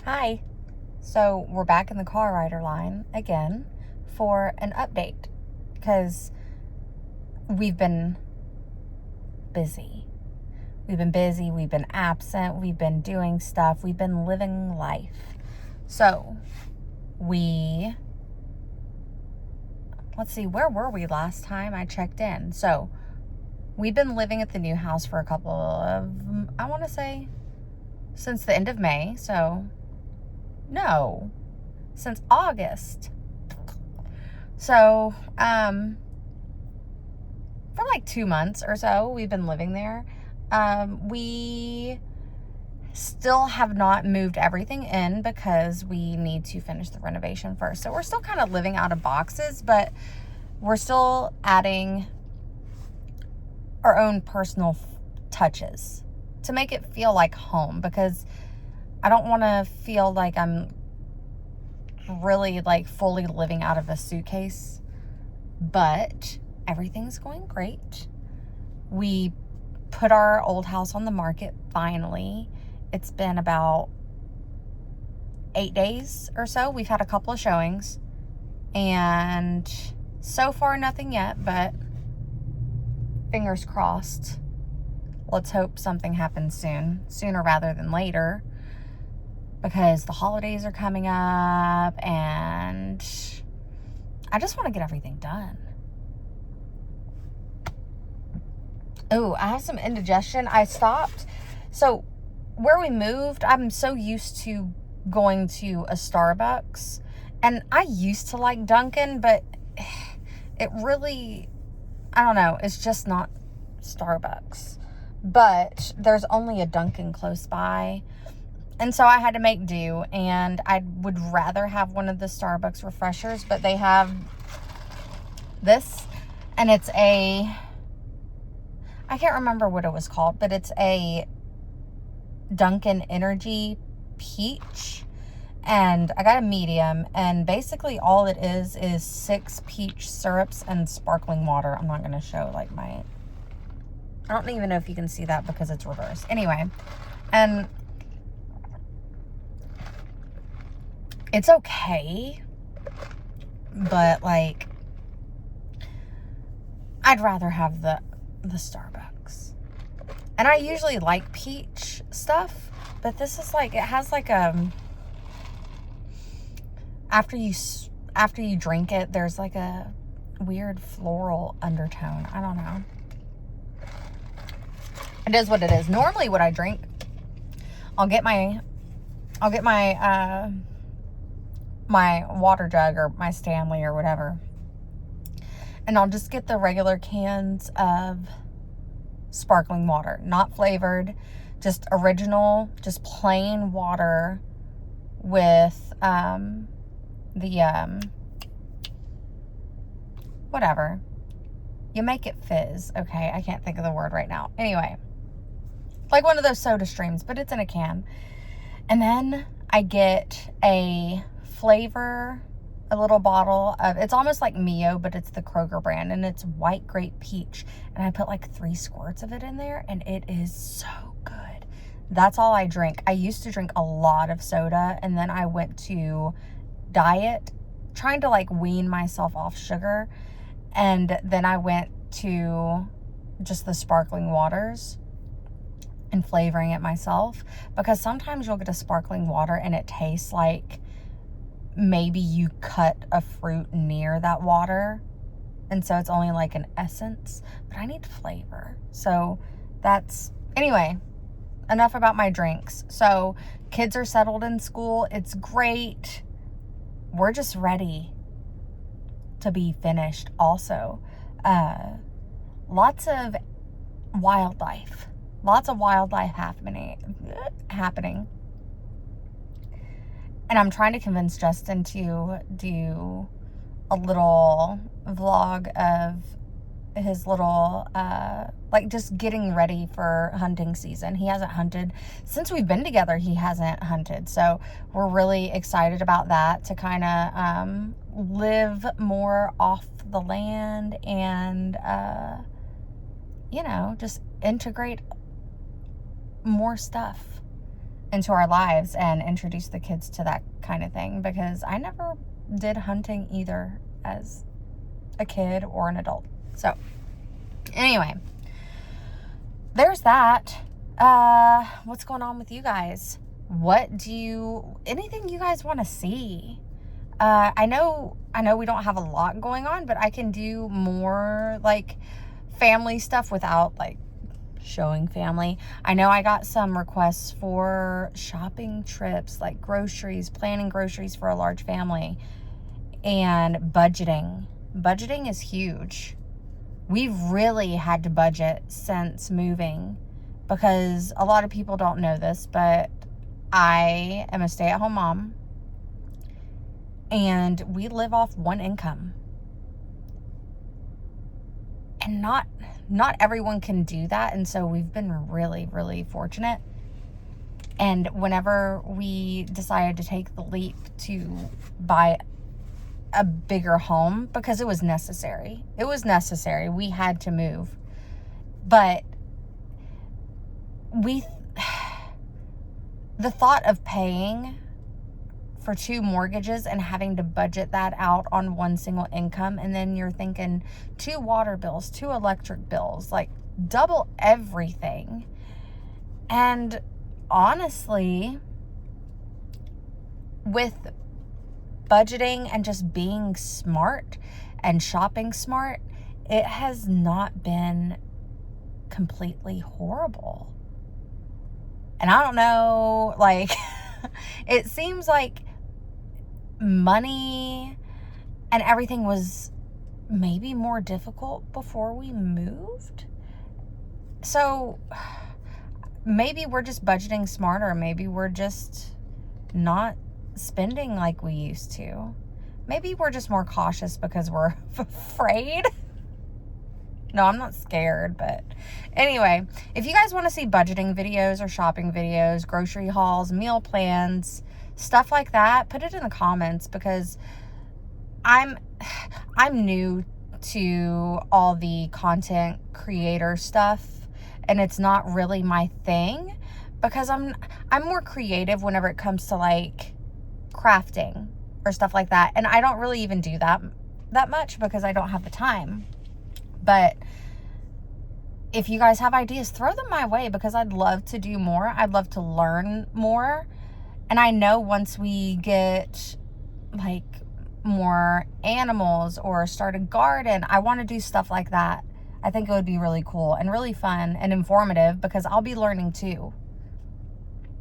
Hi. So we're back in the car rider line again for an update because we've been busy. We've been absent, we've been doing stuff, we've been living life. So let's see, where were we last time I checked in? So we've been living at the new house for a couple of, I want to say, since the end of May. So no, since August. So, for like 2 months or so, we've been living there. We still have not moved everything in because we need to finish the renovation first. So we're still kind of living out of boxes, but we're still adding our own personal touches to make it feel like home, because I don't want to feel like I'm really like fully living out of a suitcase. But everything's going great. We put our old house on the market finally. It's been about 8 days or so. We've had a couple of showings, and so far nothing yet, but fingers crossed. Let's hope something happens sooner rather than later, because the holidays are coming up and I just want to get everything done. Oh, I have some indigestion. I stopped. So where we moved, I'm so used to going to a Starbucks, and I used to like Dunkin', but it really, I don't know, it's just not Starbucks. But there's only a Dunkin' close by, and so I had to make do, and I would rather have one of the Starbucks refreshers, but they have this, and it's I can't remember what it was called, but it's a Dunkin' Energy Peach, and I got a medium, and basically all it is 6 peach syrups and sparkling water. I'm not going to show I don't even know if you can see that because it's reversed. Anyway, and it's okay, but like, I'd rather have the Starbucks. And I usually like peach stuff, but this is like, it has like after you drink it, there's like a weird floral undertone. I don't know. It is what it is. Normally what I drink, I'll get my my water jug or my Stanley or whatever, and I'll just get the regular cans of sparkling water, not flavored, just original, just plain water with whatever. You make it fizz, okay? I can't think of the word right now. Anyway, like one of those soda streams, but it's in a can. And then I get a little bottle of, it's almost like Mio, but it's the Kroger brand, and it's white grape peach. And I put like 3 squirts of it in there, and it is so good. That's all I drink. I used to drink a lot of soda, and then I went to diet, trying to like wean myself off sugar. And then I went to just the sparkling waters and flavoring it myself, because sometimes you'll get a sparkling water and it tastes like maybe you cut a fruit near that water, and so it's only like an essence, but I need flavor. So anyway, enough about my drinks. So kids are settled in school. It's great. We're just ready to be finished. Also, lots of wildlife happening. And I'm trying to convince Justin to do a little vlog of his little, like just getting ready for hunting season. He hasn't hunted since we've been together. He hasn't hunted. So we're really excited about that, to kind of live more off the land and, just integrate more stuff into our lives and introduce the kids to that kind of thing, because I never did hunting either as a kid or an adult. So anyway, there's that. What's going on with you guys? Anything you guys want to see? I know we don't have a lot going on, but I can do more like family stuff without like showing family. I know I got some requests for shopping trips, like groceries, planning groceries for a large family, and budgeting. Budgeting is huge. We've really had to budget since moving, because a lot of people don't know this, but I am a stay-at-home mom, and we live off one income. And not everyone can do that, and so we've been really, really fortunate. And whenever we decided to take the leap to buy a bigger home, because it was necessary. We had to move. But the thought of paying for 2 mortgages and having to budget that out on one single income, and then you're thinking 2 water bills, 2 electric bills, like double everything. And honestly, with budgeting and just being smart and shopping smart, it has not been completely horrible. And I don't know, like, it seems like money and everything was maybe more difficult before we moved. So maybe we're just budgeting smarter. Maybe we're just not spending like we used to. Maybe we're just more cautious because we're afraid. No, I'm not scared, but anyway, if you guys want to see budgeting videos or shopping videos, grocery hauls, meal plans, stuff like that, put it in the comments, because I'm new to all the content creator stuff, and it's not really my thing, because I'm more creative whenever it comes to like crafting or stuff like that, and I don't really even do that much because I don't have the time. But if you guys have ideas, throw them my way, because I'd love to do more. I'd love to learn more. And I know once we get like more animals or start a garden, I want to do stuff like that. I think it would be really cool and really fun and informative, because I'll be learning too.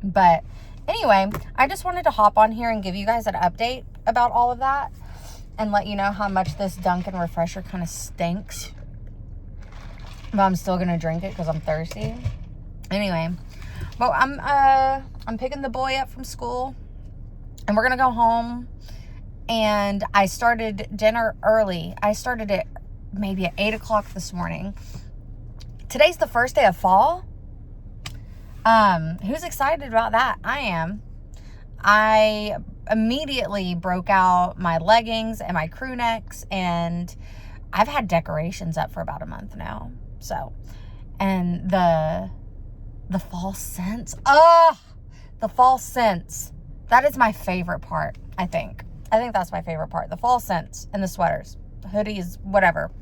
But anyway, I just wanted to hop on here and give you guys an update about all of that and let you know how much this Dunkin' refresher kind of stinks. But I'm still gonna drink it because I'm thirsty. Anyway, well, I'm picking the boy up from school, and we're gonna go home. And I started dinner early. I started it maybe at 8 o'clock this morning. Today's the first day of fall. Who's excited about that? I am. I immediately broke out my leggings and my crew necks, and I've had decorations up for about a month now. So, and the fall scents. The fall scents. That is my favorite part, I think. I think that's my favorite part. The fall scents and the sweaters, hoodies, whatever.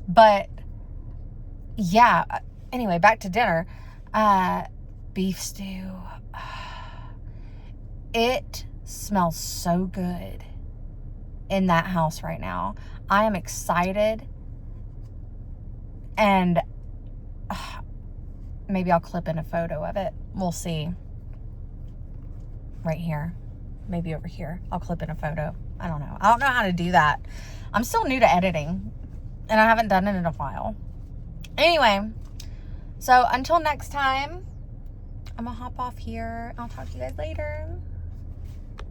But yeah, anyway, back to dinner. Beef stew. It smells so good in that house right now. I am excited. And maybe I'll clip in a photo of it. We'll see. Right here. Maybe over here. I'll clip in a photo. I don't know. I don't know how to do that. I'm still new to editing, and I haven't done it in a while. Anyway, so until next time, I'm gonna hop off here. I'll talk to you guys later.